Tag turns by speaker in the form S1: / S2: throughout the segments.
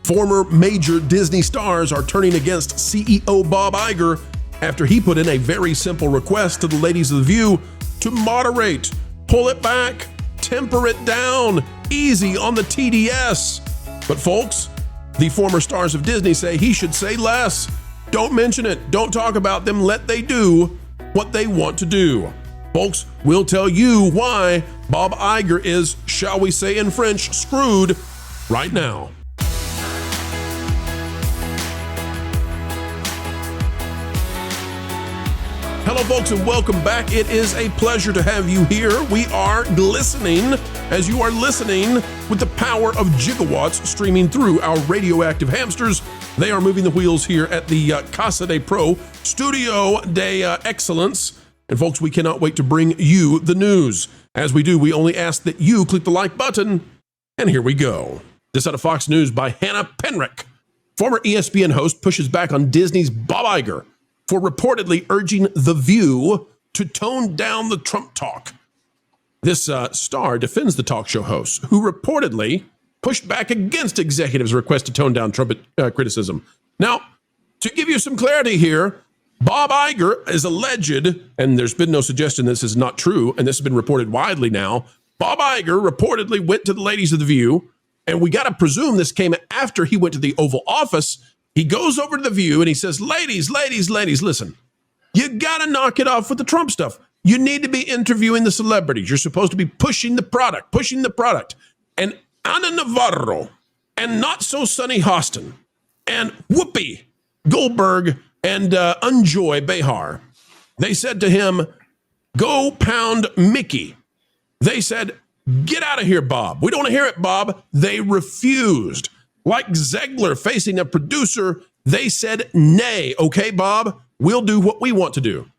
S1: Former major Disney stars are turning against CEO Bob Iger after he put in a very simple request to the ladies of The View to moderate, pull it back, temper it down, easy on the TDS. But folks, the former stars of Disney say he should say less. Don't mention it. Don't talk about them. Let they do what they want to do. Folks, we'll tell you why Bob Iger is, shall we say in French, screwed right now. Hello, folks, and welcome back. It is a pleasure to have you here. We are glistening as you are listening with the power of gigawatts streaming through our radioactive hamsters. They are moving the wheels here at the Casa de Pro Studio de Excellence. And folks, we cannot wait to bring you the news. As we do, we only ask that you click the like button. And here we go. This out of Fox News by Hannah Penrick. Former ESPN host pushes back on Disney's Bob Iger for reportedly urging The View to tone down the Trump talk. This star defends the talk show host, who reportedly pushed back against executives' request to tone down Trump criticism. Now, to give you some clarity here, Bob Iger is alleged, and there's been no suggestion this is not true, and this has been reported widely now. Bob Iger reportedly went to the ladies of The View, and we got to presume this came after he went to the Oval Office. He goes over to The View and he says, ladies, listen, you got to knock it off with the Trump stuff. You need to be interviewing the celebrities. You're supposed to be pushing the product. And Ana Navarro and Not So Sunny Hostin and Whoopi Goldberg and Unjoy Behar, they said to him, go pound Mickey. They said, get out of here, Bob. We don't want to hear it, Bob. They refused. Like Zegler facing a producer, they said, nay, okay, Bob, we'll do what we want to do.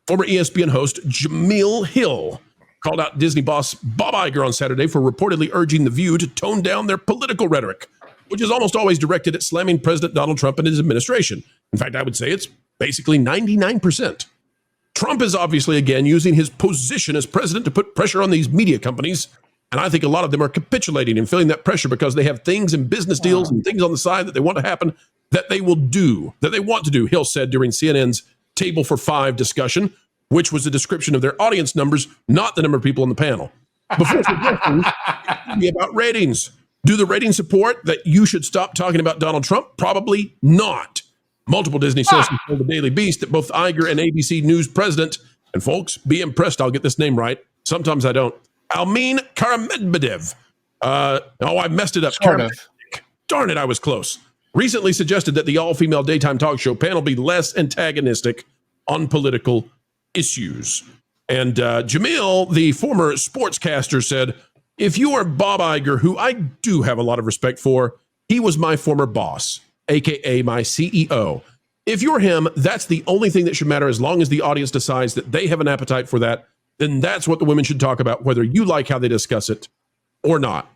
S1: Former ESPN host Jameel Hill called out Disney boss Bob Iger on Saturday for reportedly urging The View to tone down their political rhetoric, which is almost always directed at slamming President Donald Trump and his administration. In fact, I would say it's basically 99%. Trump is obviously, again, using his position as president to put pressure on these media companies. And I think a lot of them are capitulating and feeling that pressure because they have things and business deals and things on the side that they want to happen that they will do, that they want to do, Hill said during CNN's Table for Five discussion, which was a description of their audience numbers, not the number of people on the panel. Before suggestions, it be about ratings. Do the ratings support that you should stop talking about Donald Trump? Probably not. Multiple Disney sources told the Daily Beast that both Iger and ABC News president, and folks, be impressed, I'll get this name right. Sometimes I don't. Almin Karamedvedev. I messed it up. Darn it, I was close. Recently suggested that the all-female daytime talk show panel be less antagonistic on political issues. And Jameel, the former sportscaster, said, if you are Bob Iger, who I do have a lot of respect for, he was my former boss, a.k.a. my CEO. If you're him, that's the only thing that should matter as long as the audience decides that they have an appetite for that. Then that's what the women should talk about, whether you like how they discuss it or not.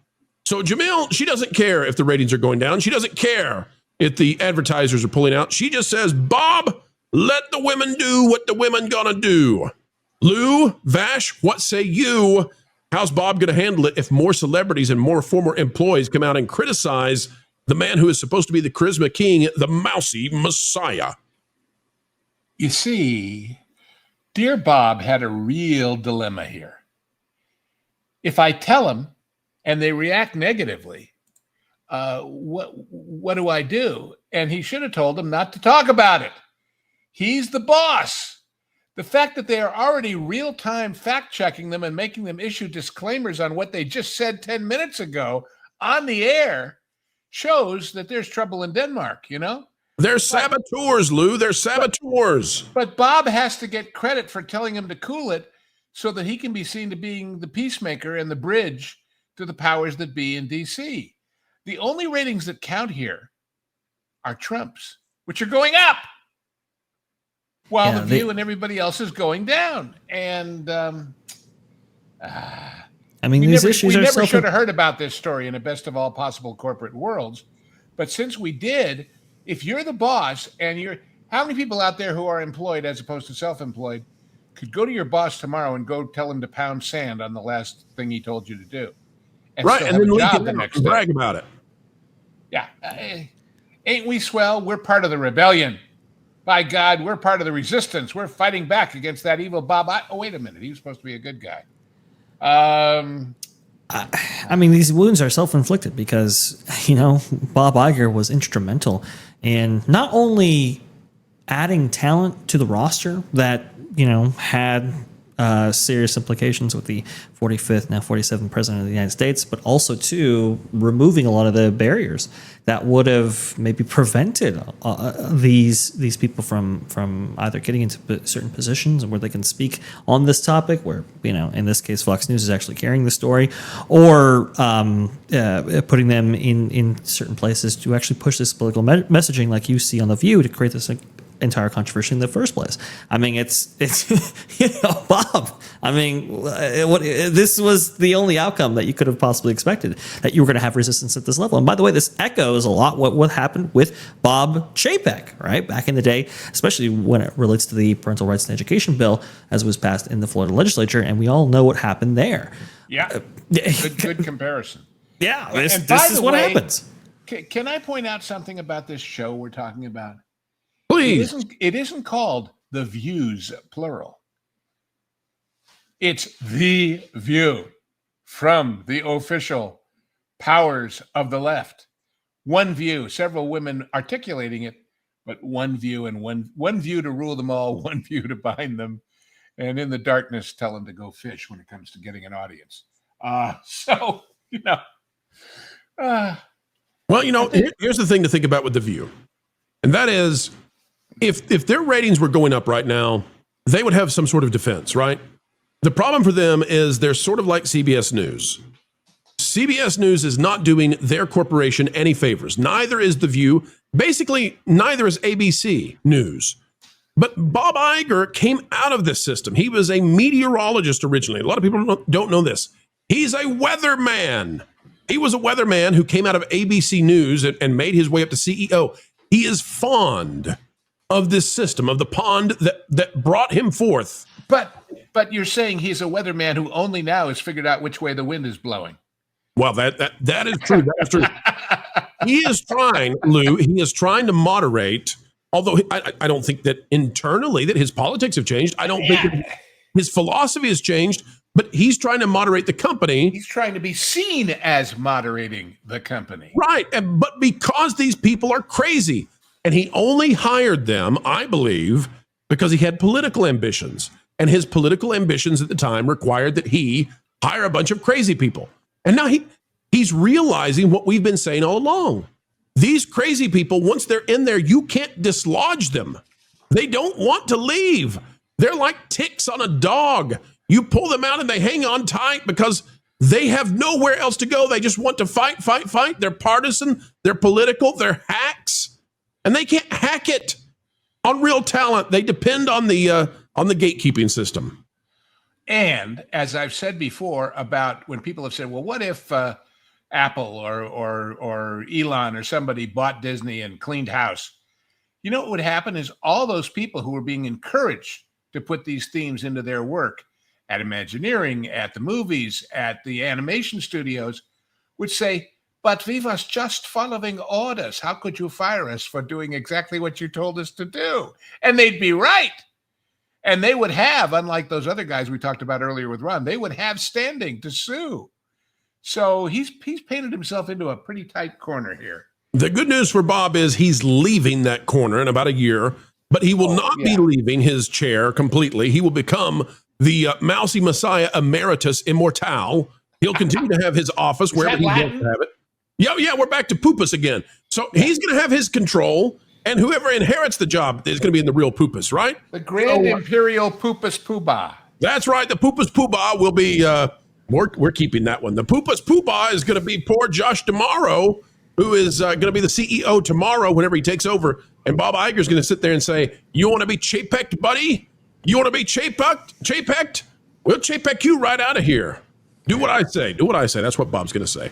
S1: So Jameel, she doesn't care if the ratings are going down. She doesn't care if the advertisers are pulling out. She just says, Bob, let the women do what the women gonna do. Lou, Vash, what say you? How's Bob gonna handle it if more celebrities and more former employees come out and criticize the man who is supposed to be the charisma king, the mousy messiah?
S2: You see, dear Bob had a real dilemma here. If I tell him and they react negatively, what do I do? And he should have told them not to talk about it. He's the boss. The fact that they are already real-time fact-checking them and making them issue disclaimers on what they just said 10 minutes ago on the air shows that there's trouble in Denmark, you know?
S1: They're saboteurs, Lou. They're saboteurs.
S2: But Bob has to get credit for telling him to cool it so that he can be seen to being the peacemaker and the bridge to the powers that be in D.C. The only ratings that count here are Trump's, which are going up, while The View and everybody else is going down. And
S3: I mean, these issues are
S2: we never should have heard about this story in a best of all possible corporate worlds. But since we did, if you're the boss and how many people out there who are employed as opposed to self-employed could go to your boss tomorrow and go tell him to pound sand on the last thing he told you to do?
S1: And then leak it and brag about it.
S2: Yeah. Ain't we swell? We're part of the rebellion. By God, we're part of the resistance. We're fighting back against that evil Bob. Oh, wait a minute. He was supposed to be a good guy.
S3: I mean, these wounds are self-inflicted because, Bob Iger was instrumental in not only adding talent to the roster that, had serious implications with the 45th, now 47th president of the United States, but also, too, removing a lot of the barriers that would have maybe prevented these people from either getting into certain positions where they can speak on this topic, where, in this case, Fox News is actually carrying the story, or putting them in certain places to actually push this political messaging like you see on The View to create this entire controversy in the first place. I mean, it's Bob. I mean, this was the only outcome that you could have possibly expected, that you were going to have resistance at this level. And by the way, this echoes a lot what happened with Bob Chapek, right? Back in the day, especially when it relates to the Parental Rights and Education Bill, as it was passed in the Florida legislature, and we all know what happened there.
S2: Yeah, good comparison.
S3: Yeah, this is what happens.
S2: Can I point out something about this show we're talking about?
S1: Please.
S2: It isn't called The Views, plural. It's The View from the official powers of the left. One view, several women articulating it, but one view and one view to rule them all, one view to bind them, and in the darkness tell them to go fish when it comes to getting an audience. Well,
S1: here's the thing to think about with The View, and that is, if their ratings were going up right now, they would have some sort of defense, right? The problem for them is they're sort of like CBS News. CBS News is not doing their corporation any favors. Neither is The View. Basically, neither is ABC News. But Bob Iger came out of this system. He was a meteorologist originally. A lot of people don't know this. He's a weatherman. He was a weatherman who came out of ABC News and made his way up to CEO. He is fond of this system, of the pond that brought him forth.
S2: But you're saying he's a weatherman who only now has figured out which way the wind is blowing.
S1: Well, that is true. That is true. He is trying, Lou. He is trying to moderate. Although I don't think that internally that his politics have changed. I don't think that his philosophy has changed. But he's trying to moderate the company.
S2: He's trying to be seen as moderating the company,
S1: right? But because these people are crazy. And he only hired them, I believe, because he had political ambitions. And his political ambitions at the time required that he hire a bunch of crazy people. And now he's realizing what we've been saying all along. These crazy people, once they're in there, you can't dislodge them. They don't want to leave. They're like ticks on a dog. You pull them out and they hang on tight because they have nowhere else to go. They just want to fight. They're partisan. They're political. They're hacks. And they can't hack it on real talent. They depend on the gatekeeping system.
S2: And as I've said before about when people have said, well, what if Apple or Elon or somebody bought Disney and cleaned house? You know what would happen is all those people who were being encouraged to put these themes into their work at Imagineering, at the movies, at the animation studios would say, but we was just following orders. How could you fire us for doing exactly what you told us to do? And they'd be right. And they would have, unlike those other guys we talked about earlier with Ron, they would have standing to sue. So he's painted himself into a pretty tight corner here.
S1: The good news for Bob is he's leaving that corner in about a year, but he will not be leaving his chair completely. He will become the Mousy Messiah Emeritus Immortal. He'll continue to have his office wherever he wants to have it. Yeah, we're back to Poopus again. So he's going to have his control, and whoever inherits the job is going to be in the real Poopus, right?
S2: The Grand Imperial Poopus Poobah.
S1: That's right. The Poopus Poobah will be, we're keeping that one. The Poopus Poobah is going to be poor Josh tomorrow, who is going to be the CEO tomorrow whenever he takes over. And Bob Iger is going to sit there and say, you want to be chapeked, buddy? You want to be chapeked? We'll chapek you right out of here. Do what I say. That's what Bob's going to say.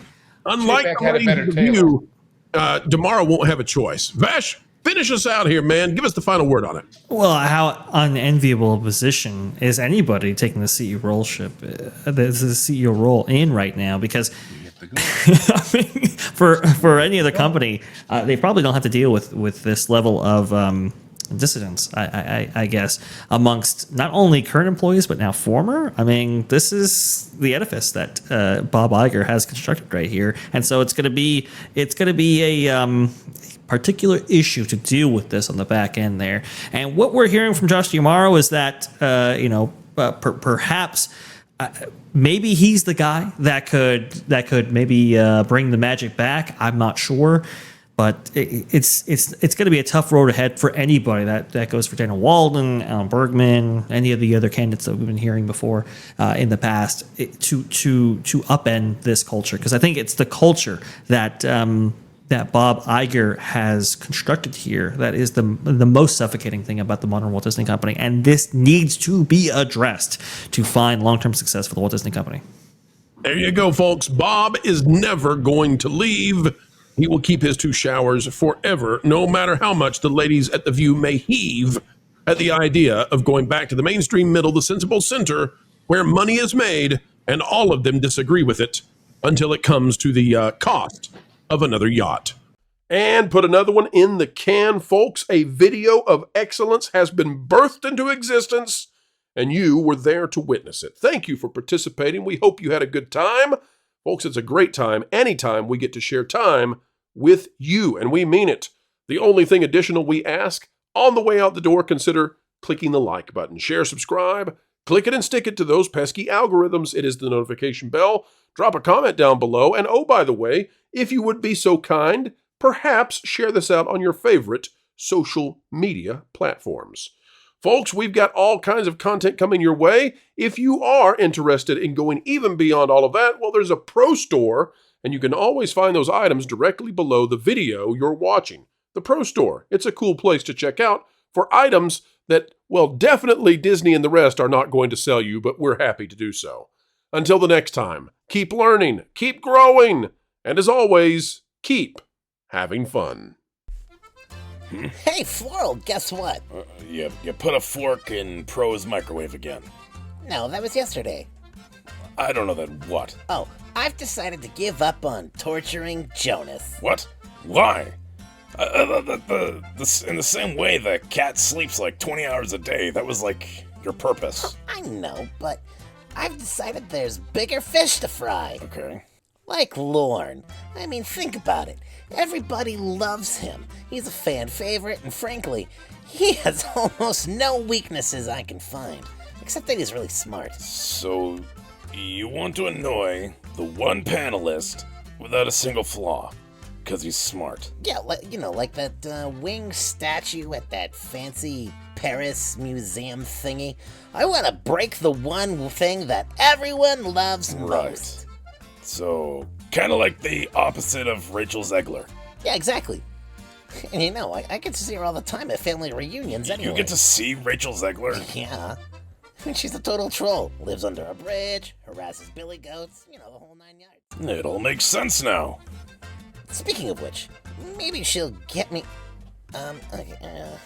S1: Unlike The View, tomorrow won't have a choice. Vash, finish us out here, man. Give us the final word on it.
S3: Well, how unenviable a position is anybody taking the CEO role in right now? Because
S2: the good.
S3: I mean, for any other company, they probably don't have to deal with this level of dissidence, I guess, amongst not only current employees but now former. I mean, this is the edifice that Bob Iger has constructed right here, and so it's going to be a particular issue to deal with this on the back end there. And what we're hearing from Josh D'Amaro is that perhaps. Maybe he's the guy that could maybe bring the magic back. I'm not sure, but it's going to be a tough road ahead for anybody that goes for Daniel Walden, Alan Bergman, any of the other candidates that we've been hearing before in the past to upend this culture, because I think it's the culture that Bob Iger has constructed here that is the most suffocating thing about the modern Walt Disney Company, and this needs to be addressed to find long-term success for the Walt Disney Company.
S1: There you go, folks. Bob is never going to leave. He will keep his 2 showers forever, no matter how much the ladies at The View may heave at the idea of going back to the mainstream middle, the sensible center, where money is made, and all of them disagree with it until it comes to the cost of another yacht. And put another one in the can, folks. A video of excellence has been birthed into existence, and you were there to witness it. Thank you for participating. We hope you had a good time. Folks, it's a great time anytime we get to share time with you, and we mean it. The only thing additional we ask, on the way out the door, consider clicking the like button. Share, subscribe, click it and stick it to those pesky algorithms. It is the notification bell. Drop a comment down below. And oh, by the way, if you would be so kind, perhaps share this out on your favorite social media platforms. Folks, we've got all kinds of content coming your way. If you are interested in going even beyond all of that, well, there's a Pro Store, and you can always find those items directly below the video you're watching. The Pro Store, it's a cool place to check out for items that, well, definitely Disney and the rest are not going to sell you, but we're happy to do so. Until the next time, keep learning, keep growing, and as always, keep having fun.
S4: Hey, Floral, guess what?
S5: You put a fork in Pro's microwave again.
S4: No, that was yesterday.
S5: I don't know that what.
S4: Oh, I've decided to give up on torturing Jonas.
S5: What? Why? In the same way the cat sleeps like 20 hours a day, that was like your purpose.
S4: I know, but I've decided there's bigger fish to fry.
S5: Okay.
S4: Like Lorne. I mean, think about it. Everybody loves him. He's a fan favorite, and frankly, he has almost no weaknesses I can find. Except that he's really smart.
S5: So, you want to annoy the one panelist without a single flaw, because he's smart.
S4: Yeah, like that winged statue at that fancy Paris museum thingy. I want to break the one thing that everyone loves most.
S5: Right. So, kind of like the opposite of Rachel Zegler.
S4: Yeah, exactly. And I get to see her all the time at family reunions anyway.
S5: You get to see Rachel Zegler?
S4: Yeah. I mean, she's a total troll. Lives under a bridge, harasses billy goats, the whole 9 yards.
S5: It all makes sense now.
S4: Speaking of which, maybe she'll get me... Okay,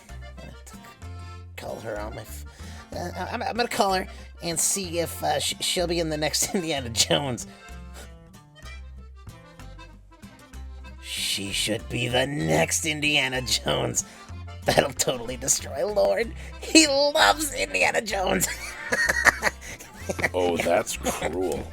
S4: call her on my... I'm gonna call her and see if she'll be in the next Indiana Jones. She should be the next Indiana Jones. That'll totally destroy Lord. He loves Indiana Jones.
S5: Oh, that's cruel.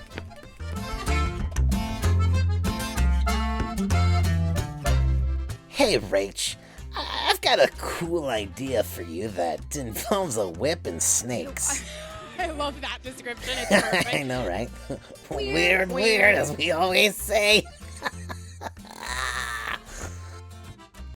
S4: Hey, Rach. I've got a cool idea for you that involves a whip and snakes.
S6: I love that description. It's perfect.
S4: I know, right? Weird, as we always say.